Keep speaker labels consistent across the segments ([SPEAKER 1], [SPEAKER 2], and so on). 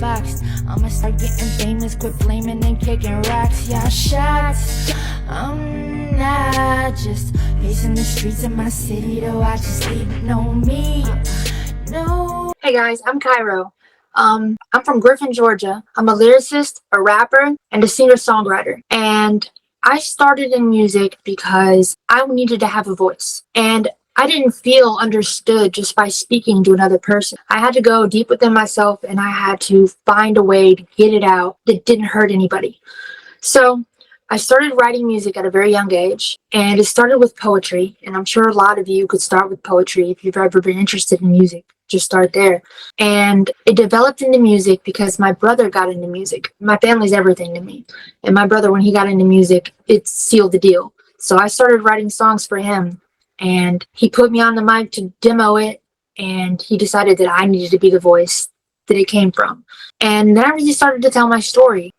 [SPEAKER 1] box. I'ma start getting famous, quit flaming and kicking rocks. Y'all shots. I'm not just pacing the streets of my city, though I just didn't know me. No. Hey guys, I'm Kairo. I'm from Griffin, Georgia. I'm a lyricist, a rapper, and a singer-songwriter. And I started in music because I needed to have a voice. And I didn't feel understood just by speaking to another person. I had to go deep within myself and I had to find a way to get it out that didn't hurt anybody. So I started writing music at a very young age, and it started with poetry. And I'm sure a lot of you could start with poetry if you've ever been interested in music. Just start there. And it developed into music because my brother got into music. My family's everything to me. And my brother, when he got into music, it sealed the deal. So I started writing songs for him, and he put me on the mic to demo it, and he decided that I needed to be the voice that it came from. And then I really started to tell my story.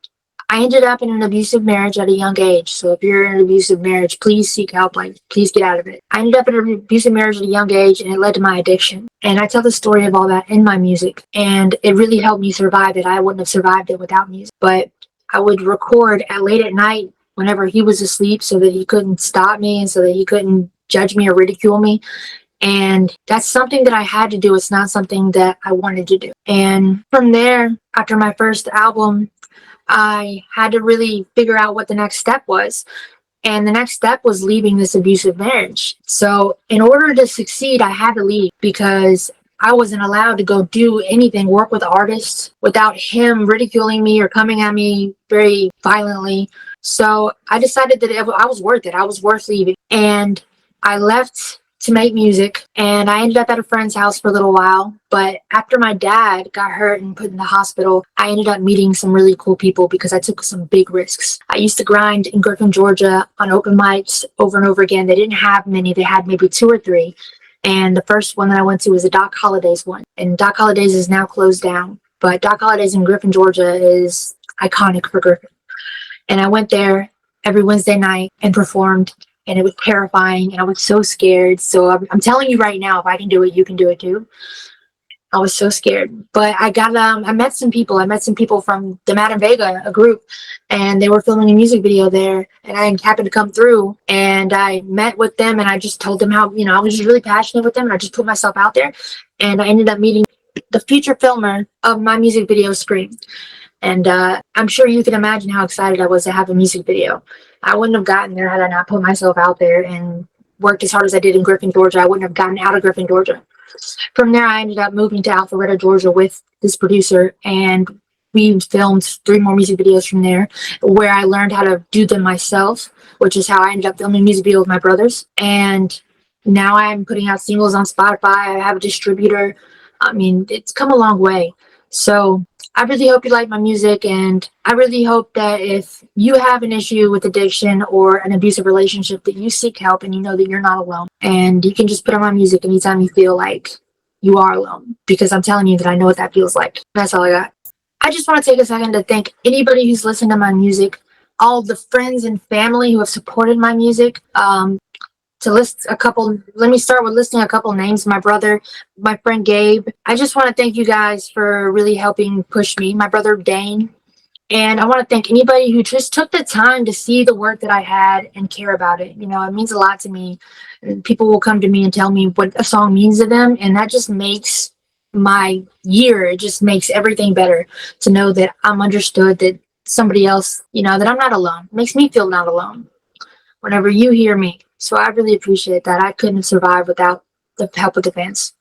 [SPEAKER 1] I ended up in an abusive marriage at a young age. So if you're in an abusive marriage, please seek help. Like, please get out of it. I ended up in an abusive marriage at a young age, and it led to my addiction. And I tell the story of all that in my music. And it really helped me survive it. I wouldn't have survived it without music. But I would record at late at night whenever he was asleep so that he couldn't stop me and so that he couldn't judge me or ridicule me. And that's something that I had to do. It's not something that I wanted to do. And from there, after my first album, I had to really figure out what the next step was. And the next step was leaving this abusive marriage. So in order to succeed, I had to leave because I wasn't allowed to go do anything, work with artists without him ridiculing me or coming at me very violently. So I decided that I was worth it. I was worth leaving. And I left to make music, and I ended up at a friend's house for a little while. But after my dad got hurt and put in the hospital, I ended up meeting some really cool people because I took some big risks. I used to grind in Griffin, Georgia on open mics over and over again. They didn't have many. They had maybe 2 or 3. And the first one that I went to was a Doc Hollidays one. And Doc Hollidays is now closed down. But Doc Hollidays in Griffin, Georgia is iconic for Griffin. And I went there every Wednesday night and performed. And it was terrifying, and I was so scared. So I'm telling you right now, if I can do it, you can do it too. I was so scared. But I met some people. I met some people from the Madame Vega, a group, and they were filming a music video there. And I happened to come through, and I met with them, and I just told them how, I was just really passionate with them, and I just put myself out there. And I ended up meeting the future filmer of my music video, Scream. And I'm sure you can imagine how excited I was to have a music video. I wouldn't have gotten there had I not put myself out there and worked as hard as I did in Griffin, Georgia. I wouldn't have gotten out of Griffin, Georgia. From there, I ended up moving to Alpharetta, Georgia with this producer, and we filmed 3 more music videos from there where I learned how to do them myself, which is how I ended up filming a music video with my brothers. And now I'm putting out singles on Spotify. I have a distributor. I mean, it's come a long way. So I really hope you like my music, and I really hope that if you have an issue with addiction or an abusive relationship, that you seek help and you know that you're not alone. And you can just put on my music anytime you feel like you are alone, because I'm telling you that I know what that feels like. That's all I got. I just want to take a second to thank anybody who's listened to my music, all the friends and family who have supported my music. To list a couple, let me start with listing a couple names. My brother, my friend Gabe. I just want to thank you guys for really helping push me. My brother Dane. And I want to thank anybody who just took the time to see the work that I had and care about it. It means a lot to me. People will come to me and tell me what a song means to them, and that just makes my year. It just makes everything better to know that I'm understood, that somebody else, that I'm not alone. It makes me feel not alone whenever you hear me. So I really appreciate that. I couldn't have survived without the help of the fans.